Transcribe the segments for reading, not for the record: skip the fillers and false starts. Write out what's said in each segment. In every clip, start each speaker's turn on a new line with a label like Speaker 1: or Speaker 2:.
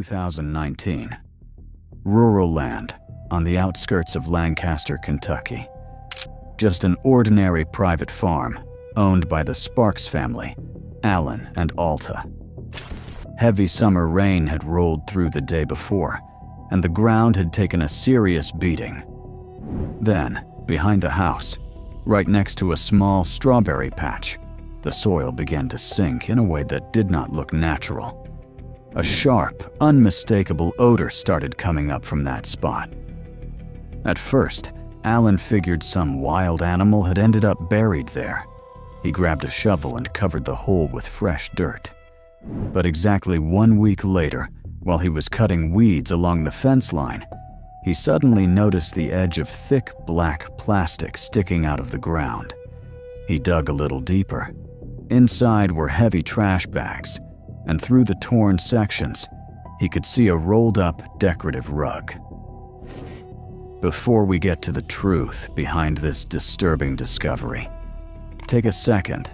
Speaker 1: 2019. Rural land on the outskirts of Lancaster, Kentucky. Just an ordinary private farm owned by the Sparks family, Alan and Alta. Heavy summer rain had rolled through the day before, and the ground had taken a serious beating. Then, behind the house, right next to a small strawberry patch, the soil began to sink in a way that did not look natural. A sharp, unmistakable odor started coming up from that spot. At first, Alan figured some wild animal had ended up buried there. He grabbed a shovel and covered the hole with fresh dirt. But exactly 1 week later, while he was cutting weeds along the fence line, he suddenly noticed the edge of thick black plastic sticking out of the ground. He dug a little deeper. Inside were heavy trash bags, and through the torn sections, he could see a rolled-up decorative rug. Before we get to the truth behind this disturbing discovery, take a second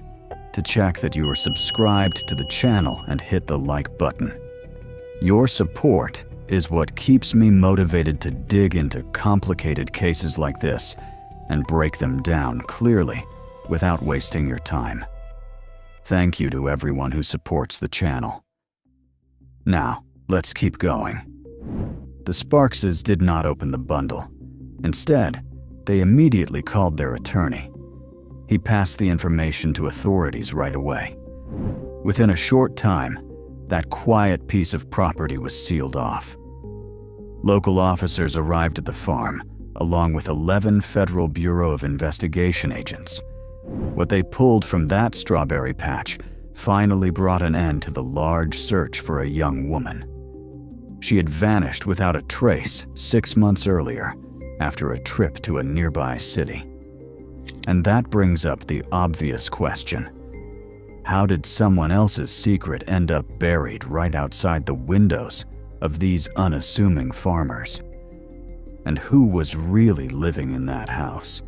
Speaker 1: to check that you are subscribed to the channel and hit the like button. Your support is what keeps me motivated to dig into complicated cases like this and break them down clearly without wasting your time. Thank you to everyone who supports the channel. Now, let's keep going. The Sparkses did not open the bundle. Instead, they immediately called their attorney. He passed the information to authorities right away. Within a short time, that quiet piece of property was sealed off. Local officers arrived at the farm, along with 11 Federal Bureau of Investigation agents. What they pulled from that strawberry patch finally brought an end to the large search for a young woman. She had vanished without a trace 6 months earlier, after a trip to a nearby city. And that brings up the obvious question. How did someone else's secret end up buried right outside the windows of these unassuming farmers? And who was really living in that house?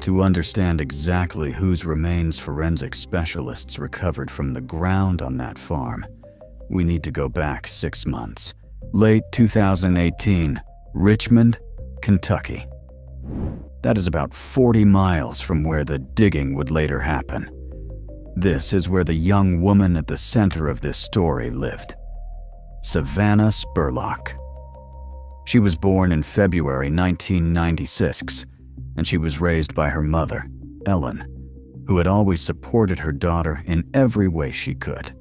Speaker 1: To understand exactly whose remains forensic specialists recovered from the ground on that farm, we need to go back 6 months. Late 2018, Richmond, Kentucky. That is about 40 miles from where the digging would later happen. This is where the young woman at the center of this story lived, Savannah Spurlock. She was born in February 1996, and she was raised by her mother, Ellen, who had always supported her daughter in every way she could.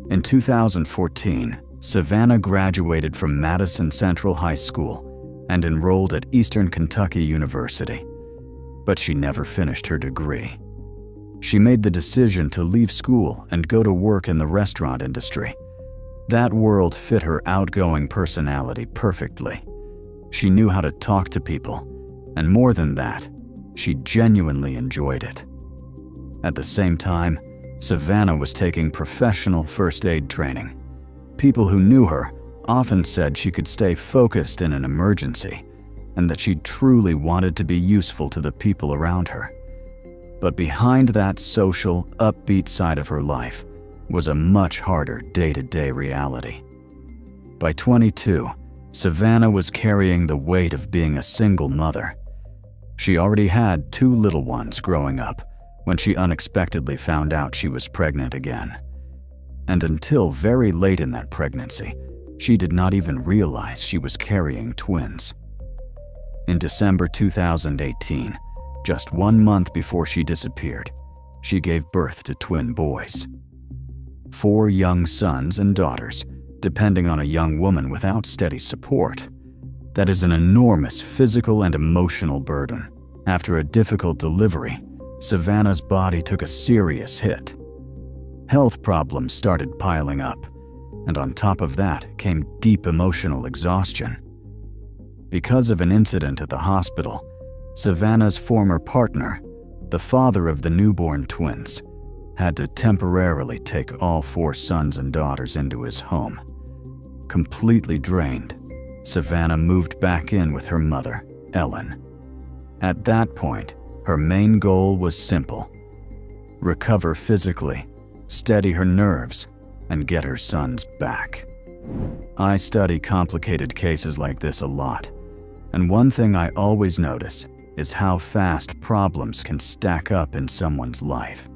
Speaker 1: In 2014, Savannah graduated from Madison Central High School and enrolled at Eastern Kentucky University, but she never finished her degree. She made the decision to leave school and go to work in the restaurant industry. That world fit her outgoing personality perfectly. She knew how to talk to people, and more than that, she genuinely enjoyed it. At the same time, Savannah was taking professional first aid training. People who knew her often said she could stay focused in an emergency, and that she truly wanted to be useful to the people around her. But behind that social, upbeat side of her life was a much harder day-to-day reality. By 22, Savannah was carrying the weight of being a single mother. She already had 2 little ones growing up when she unexpectedly found out she was pregnant again. And until very late in that pregnancy, she did not even realize she was carrying twins. In December 2018, just 1 month before she disappeared, she gave birth to twin boys. 4 young sons and daughters, depending on a young woman without steady support. That is an enormous physical and emotional burden. After a difficult delivery, Savannah's body took a serious hit. Health problems started piling up, and on top of that came deep emotional exhaustion. Because of an incident at the hospital, Savannah's former partner, the father of the newborn twins, had to temporarily take all 4 sons and daughters into his home. Completely drained, Savannah moved back in with her mother, Ellen. At that point, her main goal was simple: recover physically, steady her nerves, and get her sons back. I study complicated cases like this a lot, and one thing I always notice is how fast problems can stack up in someone's life.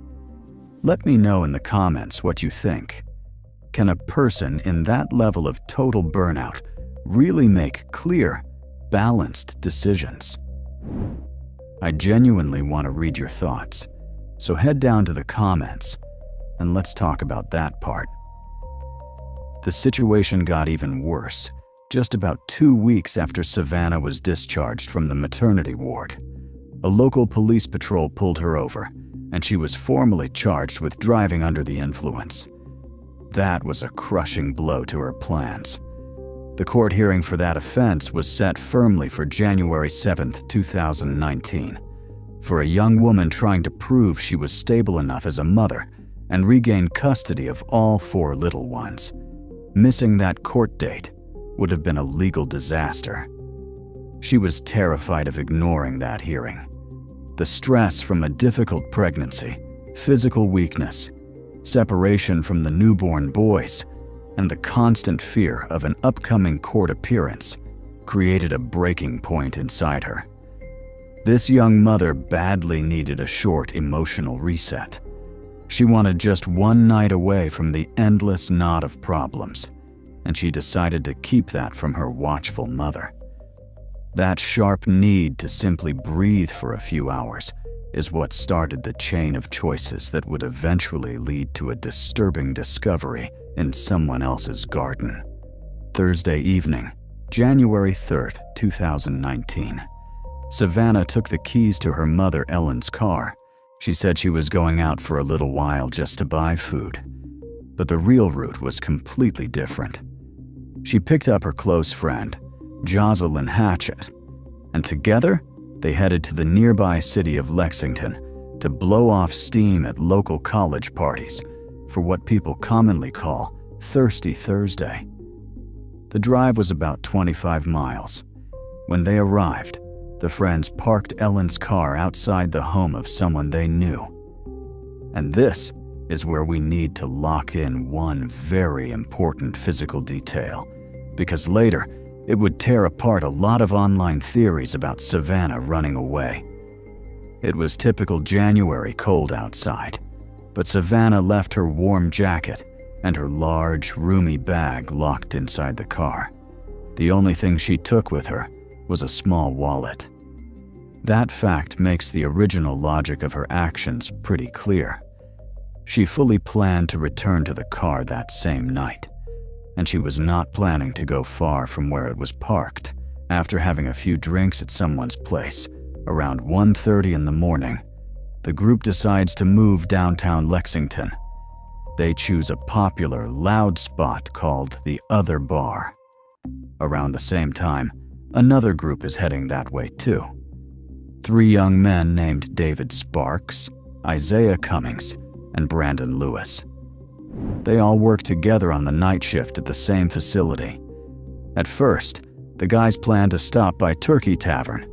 Speaker 1: Let me know in the comments what you think. Can a person in that level of total burnout really make clear, balanced decisions? I genuinely want to read your thoughts, so head down to the comments and let's talk about that part. The situation got even worse just about 2 weeks after Savannah was discharged from the maternity ward. A local police patrol pulled her over, and she was formally charged with driving under the influence. That was a crushing blow to her plans. The court hearing for that offense was set firmly for January 7, 2019, for a young woman trying to prove she was stable enough as a mother and regain custody of all 4 little ones. Missing that court date would have been a legal disaster. She was terrified of ignoring that hearing. The stress from a difficult pregnancy, physical weakness, separation from the newborn boys, and the constant fear of an upcoming court appearance created a breaking point inside her. This young mother badly needed a short emotional reset. She wanted just one night away from the endless knot of problems, and she decided to keep that from her watchful mother. That sharp need to simply breathe for a few hours is what started the chain of choices that would eventually lead to a disturbing discovery in someone else's garden. Thursday evening, January 3rd, 2019. Savannah took the keys to her mother Ellen's car. She said she was going out for a little while just to buy food. But the real route was completely different. She picked up her close friend, Jocelyn Hatchett, and together they headed to the nearby city of Lexington to blow off steam at local college parties for what people commonly call Thirsty Thursday. The drive was about 25 miles. When they arrived, the friends parked Ellen's car outside the home of someone they knew. And this is where we need to lock in one very important physical detail, because later it would tear apart a lot of online theories about Savannah running away. It was typical January cold outside, but Savannah left her warm jacket and her large, roomy bag locked inside the car. The only thing she took with her was a small wallet. That fact makes the original logic of her actions pretty clear. She fully planned to return to the car that same night, and she was not planning to go far from where it was parked. After having a few drinks at someone's place, around 1:30 in the morning, the group decides to move downtown Lexington. They choose a popular, loud spot called the Other Bar. Around the same time, another group is heading that way too. 3 young men named David Sparks, Isaiah Cummings, and Brandon Lewis. They all work together on the night shift at the same facility. At first, the guys planned to stop by Turkey Tavern,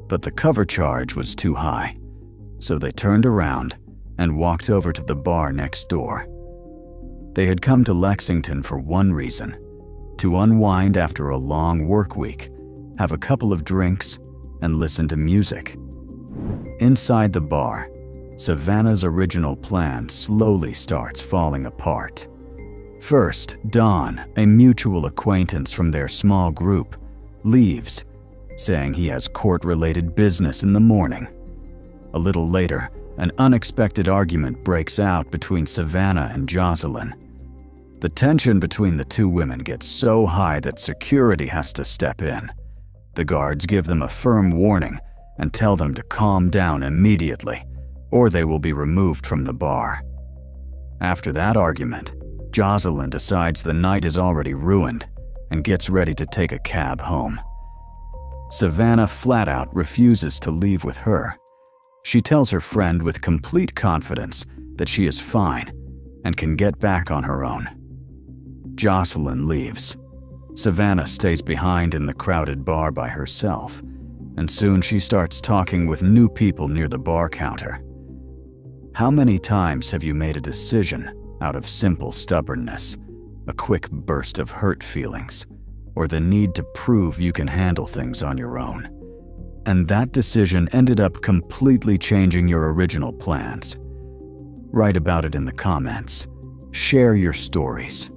Speaker 1: but the cover charge was too high, so they turned around and walked over to the bar next door. They had come to Lexington for one reason: to unwind after a long work week, have a couple of drinks, and listen to music. Inside the bar, Savannah's original plan slowly starts falling apart. First, Don, a mutual acquaintance from their small group, leaves, saying he has court-related business in the morning. A little later, an unexpected argument breaks out between Savannah and Jocelyn. The tension between the 2 women gets so high that security has to step in. The guards give them a firm warning and tell them to calm down immediately, or they will be removed from the bar. After that argument, Jocelyn decides the night is already ruined and gets ready to take a cab home. Savannah flat out refuses to leave with her. She tells her friend with complete confidence that she is fine and can get back on her own. Jocelyn leaves. Savannah stays behind in the crowded bar by herself, and soon she starts talking with new people near the bar counter. How many times have you made a decision out of simple stubbornness, a quick burst of hurt feelings, or the need to prove you can handle things on your own. And that decision ended up completely changing your original plans. Write about it in the comments. Share your stories.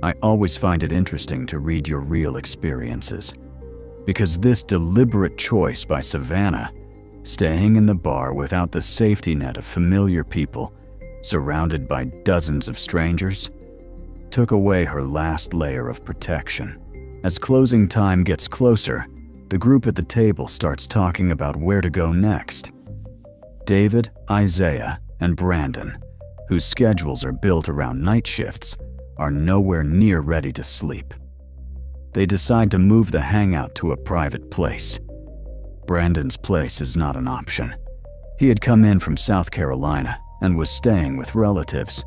Speaker 1: I always find it interesting to read your real experiences, because this deliberate choice by Savannah, staying in the bar without the safety net of familiar people, surrounded by dozens of strangers, took away her last layer of protection. As closing time gets closer, the group at the table starts talking about where to go next. David, Isaiah, and Brandon, whose schedules are built around night shifts, are nowhere near ready to sleep. They decide to move the hangout to a private place. Brandon's place is not an option. He had come in from South Carolina and was staying with relatives.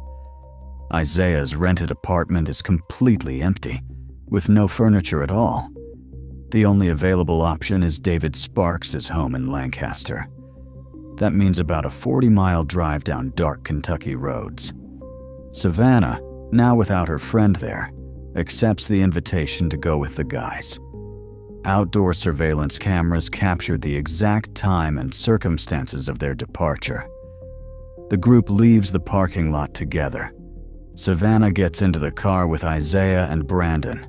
Speaker 1: Isaiah's rented apartment is completely empty, with no furniture at all. The only available option is David Sparks' home in Lancaster. That means about a 40-mile drive down dark Kentucky roads. Savannah, now without her friend there, accepts the invitation to go with the guys. Outdoor surveillance cameras captured the exact time and circumstances of their departure. The group leaves the parking lot together. Savannah gets into the car with Isaiah and Brandon.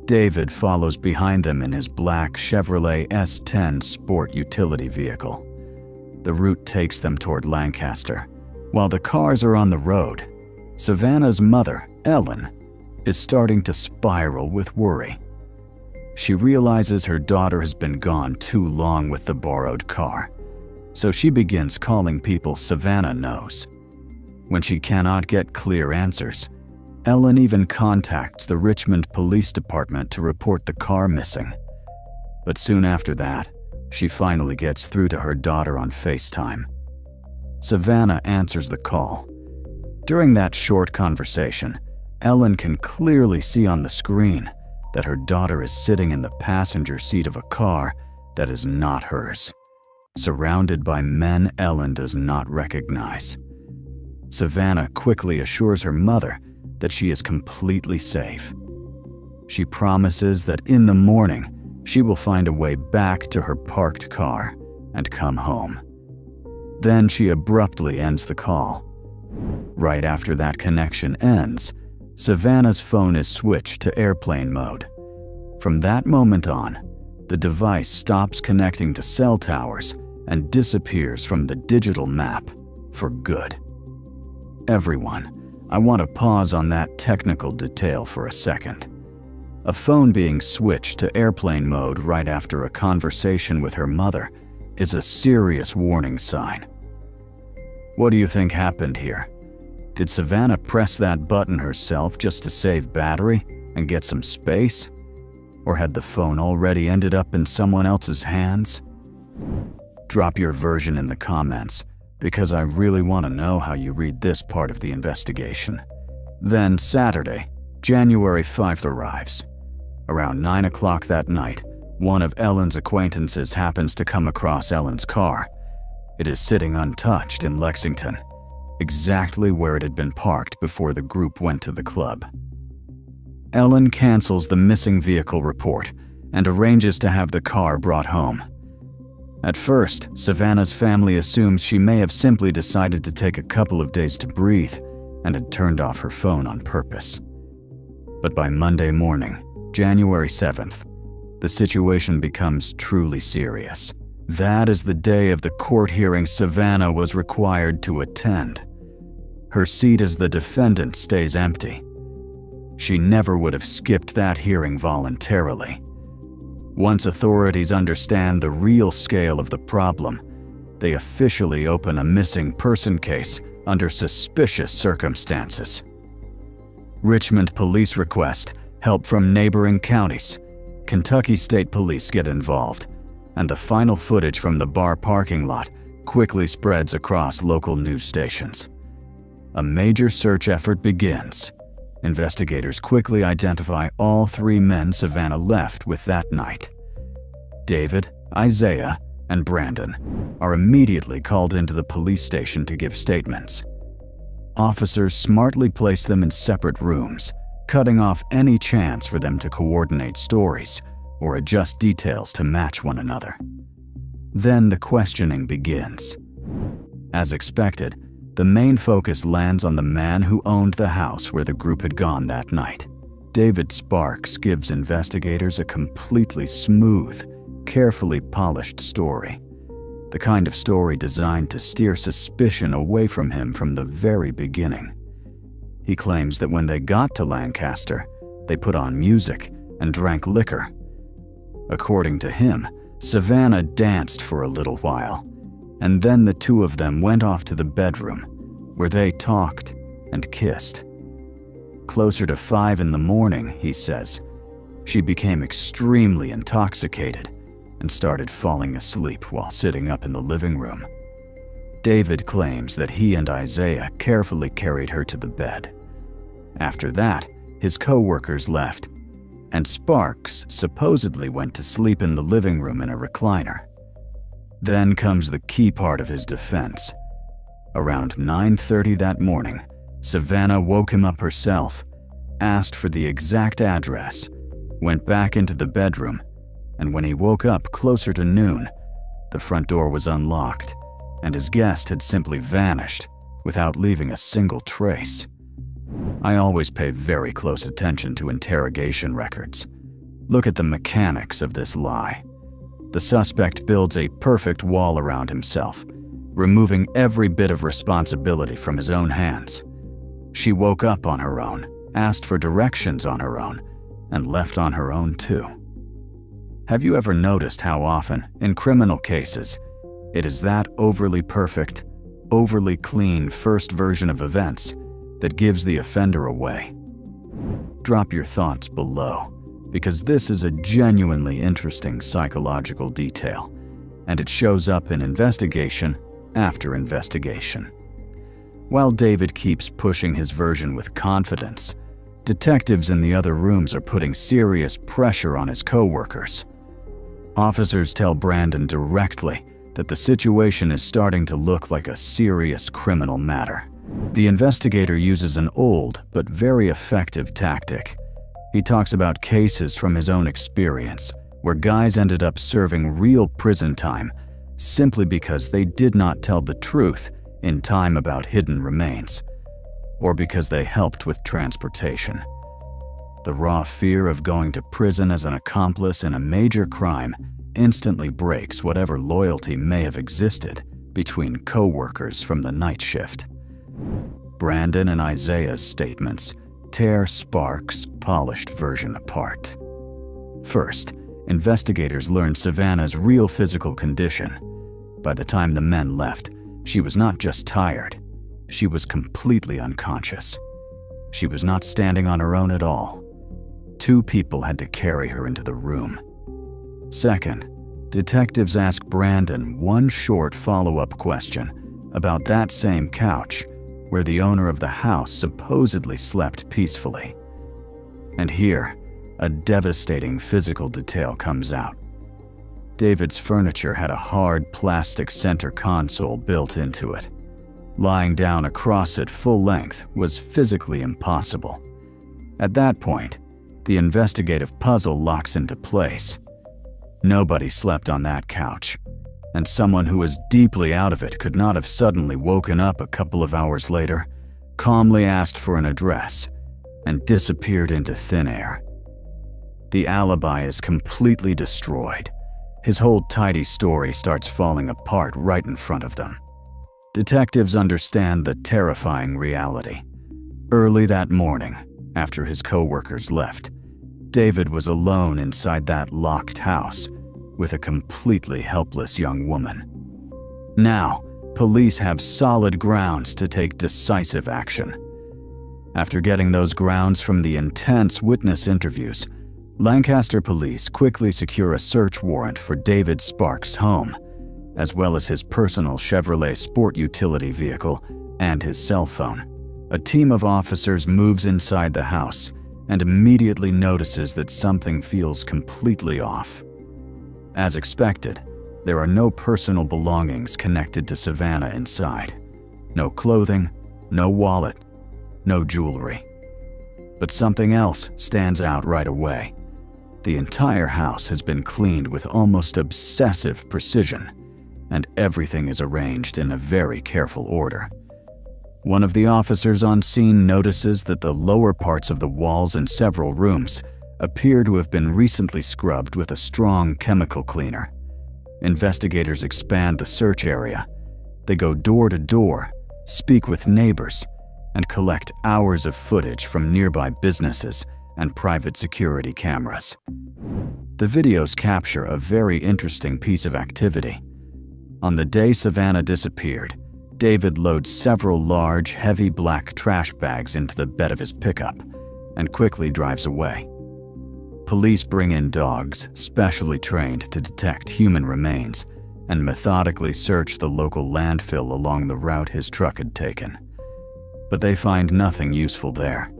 Speaker 1: David follows behind them in his black Chevrolet S10 sport utility vehicle. The route takes them toward Lancaster. While the cars are on the road, Savannah's mother, Ellen, is starting to spiral with worry. She realizes her daughter has been gone too long with the borrowed car, so she begins calling people Savannah knows. When she cannot get clear answers, Ellen even contacts the Richmond Police Department to report the car missing. But soon after that, she finally gets through to her daughter on FaceTime. Savannah answers the call. During that short conversation, Ellen can clearly see on the screen that her daughter is sitting in the passenger seat of a car that is not hers, surrounded by men Ellen does not recognize. Savannah quickly assures her mother that she is completely safe. She promises that in the morning, she will find a way back to her parked car and come home. Then she abruptly ends the call. Right after that connection ends, Savannah's phone is switched to airplane mode. From that moment on, the device stops connecting to cell towers and disappears from the digital map for good. Everyone, I want to pause on that technical detail for a second. A phone being switched to airplane mode right after a conversation with her mother is a serious warning sign. What do you think happened here? Did Savannah press that button herself just to save battery and get some space? Or had the phone already ended up in someone else's hands? Drop your version in the comments, because I really want to know how you read this part of the investigation. Then Saturday, January 5th arrives. Around 9 o'clock that night, one of Ellen's acquaintances happens to come across Ellen's car. It is sitting untouched in Lexington, exactly where it had been parked before the group went to the club. Ellen cancels the missing vehicle report and arranges to have the car brought home. At first, Savannah's family assumes she may have simply decided to take a couple of days to breathe and had turned off her phone on purpose. But by Monday morning, January 7th, the situation becomes truly serious. That is the day of the court hearing Savannah was required to attend. Her seat as the defendant stays empty. She never would have skipped that hearing voluntarily. Once authorities understand the real scale of the problem, they officially open a missing person case under suspicious circumstances. Richmond police request help from neighboring counties. Kentucky State Police get involved, and the final footage from the bar parking lot quickly spreads across local news stations. A major search effort begins. Investigators quickly identify all three men Savannah left with that night. David, Isaiah, and Brandon are immediately called into the police station to give statements. Officers smartly place them in separate rooms, cutting off any chance for them to coordinate stories or adjust details to match one another. Then the questioning begins. As expected, the main focus lands on the man who owned the house where the group had gone that night. David Sparks gives investigators a completely smooth, carefully polished story. The kind of story designed to steer suspicion away from him from the very beginning. He claims that when they got to Lancaster, they put on music and drank liquor. According to him, Savannah danced for a little while, and then the two of them went off to the bedroom, where they talked and kissed. Closer to 5 in the morning, he says, she became extremely intoxicated and started falling asleep while sitting up in the living room. David claims that he and Isaiah carefully carried her to the bed. After that, his co-workers left, and Sparks supposedly went to sleep in the living room in a recliner. Then comes the key part of his defense. Around 9:30 that morning, Savannah woke him up herself, asked for the exact address, went back into the bedroom, and when he woke up closer to noon, the front door was unlocked, and his guest had simply vanished without leaving a single trace. I always pay very close attention to interrogation records. Look at the mechanics of this lie. The suspect builds a perfect wall around himself, removing every bit of responsibility from his own hands. She woke up on her own, asked for directions on her own, and left on her own too. Have you ever noticed how often, in criminal cases, it is that overly perfect, overly clean first version of events that gives the offender away? Drop your thoughts below, because this is a genuinely interesting psychological detail, and it shows up in investigation after investigation. While David keeps pushing his version with confidence, detectives in the other rooms are putting serious pressure on his co-workers. Officers tell Brandon directly that the situation is starting to look like a serious criminal matter. The investigator uses an old but very effective tactic. He talks about cases from his own experience, where guys ended up serving real prison time simply because they did not tell the truth in time about hidden remains, or because they helped with transportation. The raw fear of going to prison as an accomplice in a major crime instantly breaks whatever loyalty may have existed between co-workers from the night shift. Brandon and Isaiah's statements tear Sparks' polished version apart. First, investigators learned Savannah's real physical condition. By the time the men left, she was not just tired, she was completely unconscious. She was not standing on her own at all. 2 people had to carry her into the room. Second, detectives asked Brandon one short follow-up question about that same couch where the owner of the house supposedly slept peacefully. And here, a devastating physical detail comes out. David's furniture had a hard plastic center console built into it. Lying down across it full length was physically impossible. At that point, the investigative puzzle locks into place. Nobody slept on that couch, and someone who was deeply out of it could not have suddenly woken up a couple of hours later, calmly asked for an address, and disappeared into thin air. The alibi is completely destroyed. His whole tidy story starts falling apart right in front of them. Detectives understand the terrifying reality. Early that morning, after his co-workers left, David was alone inside that locked house with a completely helpless young woman. Now, police have solid grounds to take decisive action. After getting those grounds from the intense witness interviews, Lancaster police quickly secure a search warrant for David Sparks' home, as well as his personal Chevrolet sport utility vehicle and his cell phone. A team of officers moves inside the house and immediately notices that something feels completely off. As expected, there are no personal belongings connected to Savannah inside. No clothing, no wallet, no jewelry. But something else stands out right away. The entire house has been cleaned with almost obsessive precision, and everything is arranged in a very careful order. One of the officers on scene notices that the lower parts of the walls in several rooms appear to have been recently scrubbed with a strong chemical cleaner. Investigators expand the search area. They go door to door, speak with neighbors, and collect hours of footage from nearby businesses and private security cameras. The videos capture a very interesting piece of activity. On the day Savannah disappeared, David loads several large, heavy black trash bags into the bed of his pickup and quickly drives away. Police bring in dogs specially trained to detect human remains and methodically search the local landfill along the route his truck had taken. But they find nothing useful there.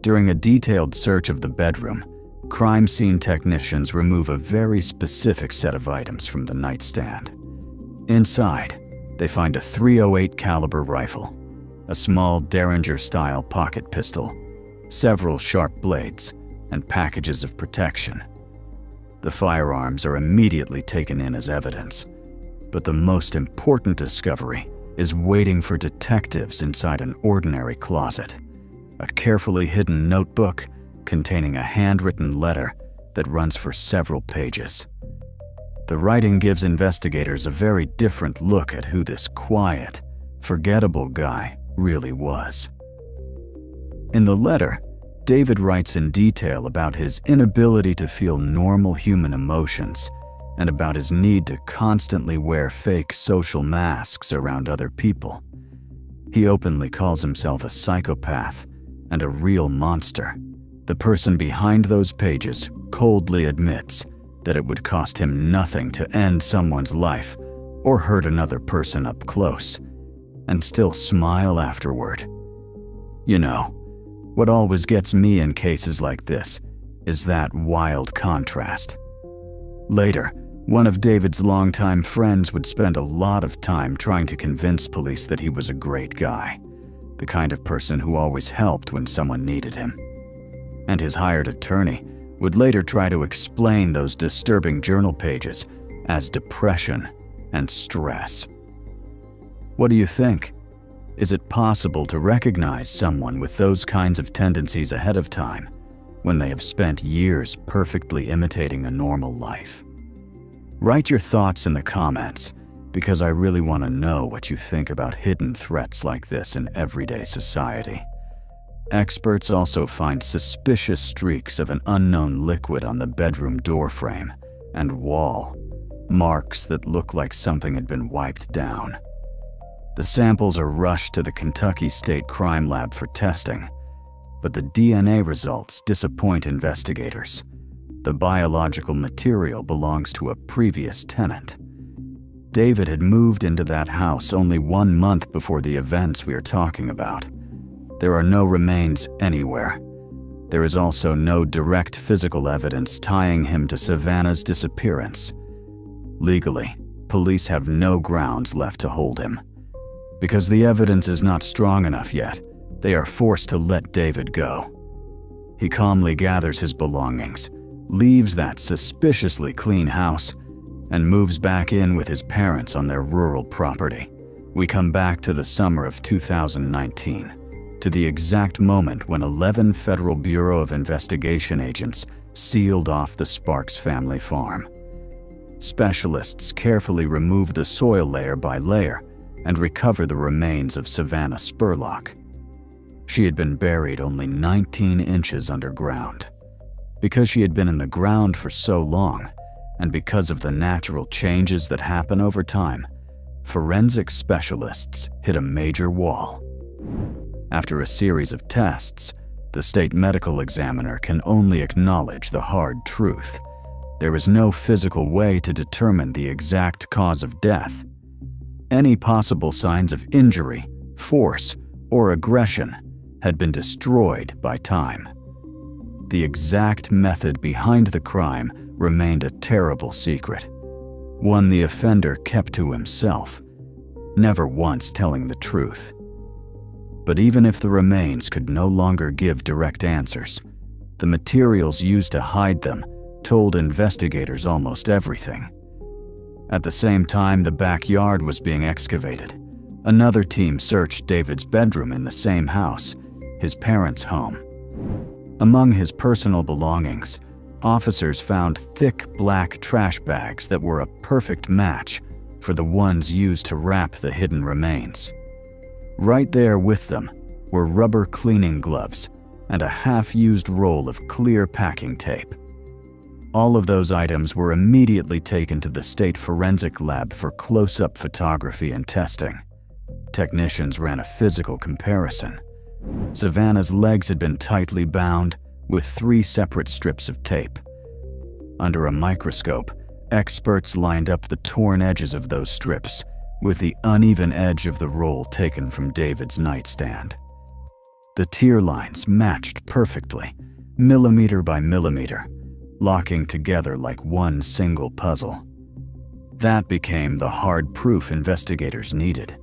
Speaker 1: During a detailed search of the bedroom, crime scene technicians remove a very specific set of items from the nightstand. Inside, they find a .308 caliber rifle, a small Derringer-style pocket pistol, several sharp blades, and packages of protection. The firearms are immediately taken in as evidence, but the most important discovery is waiting for detectives inside an ordinary closet, a carefully hidden notebook containing a handwritten letter that runs for several pages. The writing gives investigators a very different look at who this quiet, forgettable guy really was. In the letter, David writes in detail about his inability to feel normal human emotions and about his need to constantly wear fake social masks around other people. He openly calls himself a psychopath and a real monster. The person behind those pages coldly admits that it would cost him nothing to end someone's life or hurt another person up close, and still smile afterward. You know, what always gets me in cases like this is that wild contrast. Later, one of David's longtime friends would spend a lot of time trying to convince police that he was a great guy, the kind of person who always helped when someone needed him. And his hired attorney would later try to explain those disturbing journal pages as depression and stress. What do you think? Is it possible to recognize someone with those kinds of tendencies ahead of time when they have spent years perfectly imitating a normal life? Write your thoughts in the comments, because I really want to know what you think about hidden threats like this in everyday society. Experts also find suspicious streaks of an unknown liquid on the bedroom doorframe and wall, marks that look like something had been wiped down. The samples are rushed to the Kentucky State Crime Lab for testing, but the DNA results disappoint investigators. The biological material belongs to a previous tenant. David had moved into that house only 1 month before the events we are talking about. There are no remains anywhere. There is also no direct physical evidence tying him to Savannah's disappearance. Legally, police have no grounds left to hold him. Because the evidence is not strong enough yet, they are forced to let David go. He calmly gathers his belongings, leaves that suspiciously clean house, and moves back in with his parents on their rural property. We come back to the summer of 2019. To the exact moment when 11 Federal Bureau of Investigation agents sealed off the Sparks family farm. Specialists carefully remove the soil layer by layer and recover the remains of Savannah Spurlock. She had been buried only 19 inches underground. Because she had been in the ground for so long, and because of the natural changes that happen over time, forensic specialists hit a major wall. After a series of tests, the state medical examiner can only acknowledge the hard truth. There is no physical way to determine the exact cause of death. Any possible signs of injury, force, or aggression had been destroyed by time. The exact method behind the crime remained a terrible secret, one the offender kept to himself, never once telling the truth. But even if the remains could no longer give direct answers, the materials used to hide them told investigators almost everything. At the same time the backyard was being excavated, another team searched David's bedroom in the same house, his parents' home. Among his personal belongings, officers found thick black trash bags that were a perfect match for the ones used to wrap the hidden remains. Right there with them were rubber cleaning gloves and a half-used roll of clear packing tape. All of those items were immediately taken to the state forensic lab for close-up photography and testing. Technicians ran a physical comparison. Savannah's legs had been tightly bound with 3 separate strips of tape. Under a microscope, experts lined up the torn edges of those strips with the uneven edge of the roll taken from David's nightstand. The tear lines matched perfectly, millimeter by millimeter, locking together like one single puzzle. That became the hard proof investigators needed,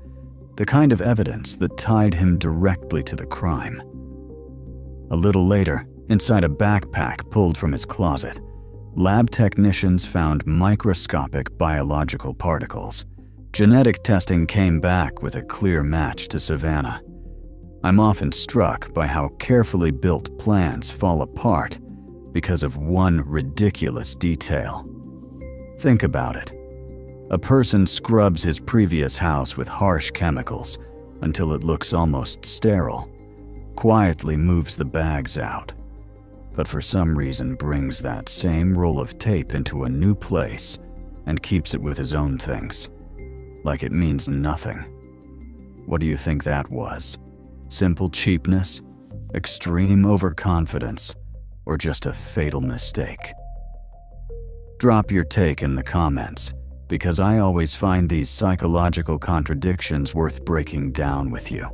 Speaker 1: the kind of evidence that tied him directly to the crime. A little later, inside a backpack pulled from his closet, lab technicians found microscopic biological particles. Genetic testing came back with a clear match to Savannah. I'm often struck by how carefully built plans fall apart because of one ridiculous detail. Think about it. A person scrubs his previous house with harsh chemicals until it looks almost sterile, quietly moves the bags out, but for some reason brings that same roll of tape into a new place and keeps it with his own things, like it means nothing. What do you think that was? Simple cheapness, extreme overconfidence, or just a fatal mistake? Drop your take in the comments, because I always find these psychological contradictions worth breaking down with you.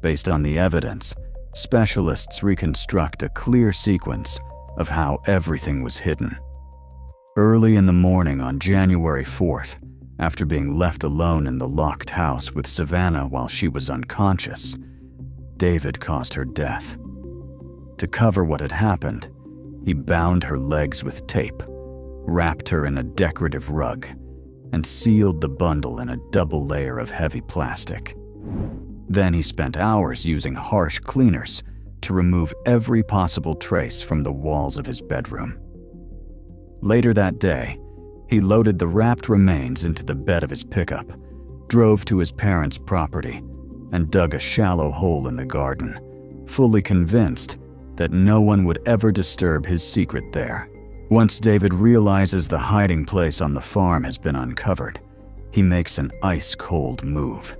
Speaker 1: Based on the evidence, specialists reconstruct a clear sequence of how everything was hidden. Early in the morning on January 4th, after being left alone in the locked house with Savannah while she was unconscious, David caused her death. To cover what had happened, he bound her legs with tape, wrapped her in a decorative rug, and sealed the bundle in a double layer of heavy plastic. Then he spent hours using harsh cleaners to remove every possible trace from the walls of his bedroom. Later that day, he loaded the wrapped remains into the bed of his pickup, drove to his parents' property, and dug a shallow hole in the garden, fully convinced that no one would ever disturb his secret there. Once David realizes the hiding place on the farm has been uncovered, he makes an ice-cold move.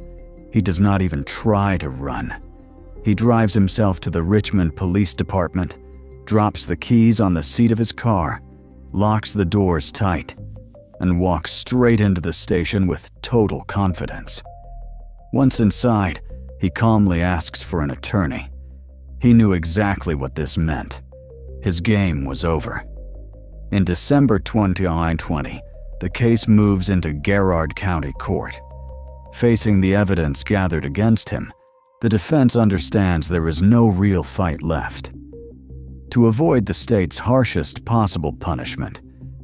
Speaker 1: He does not even try to run. He drives himself to the Richmond Police Department, drops the keys on the seat of his car, locks the doors tight, and walks straight into the station with total confidence. Once inside, he calmly asks for an attorney. He knew exactly what this meant. His game was over. In December 2020, the case moves into Garrard County Court. Facing the evidence gathered against him, the defense understands there is no real fight left. To avoid the state's harshest possible punishment,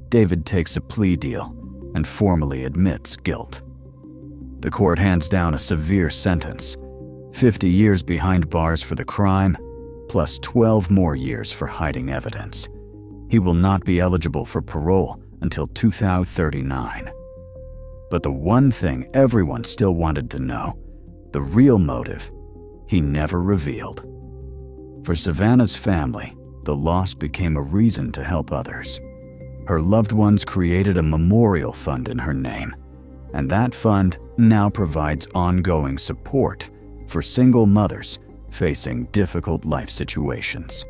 Speaker 1: David takes a plea deal and formally admits guilt. The court hands down a severe sentence, 50 years behind bars for the crime, plus 12 more years for hiding evidence. He will not be eligible for parole until 2039. But the one thing everyone still wanted to know, the real motive, he never revealed. For Savannah's family, the loss became a reason to help others. Her loved ones created a memorial fund in her name, and that fund now provides ongoing support for single mothers facing difficult life situations.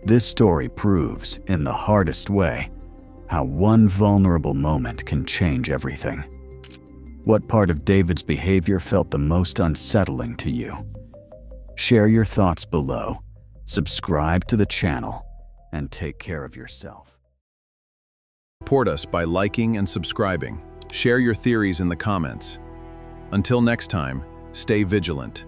Speaker 1: This story proves, in the hardest way, how one vulnerable moment can change everything. What part of David's behavior felt the most unsettling to you? Share your thoughts below, subscribe to the channel, and take care of yourself.
Speaker 2: Support us by liking and subscribing. Share your theories in the comments. Until next time, stay vigilant.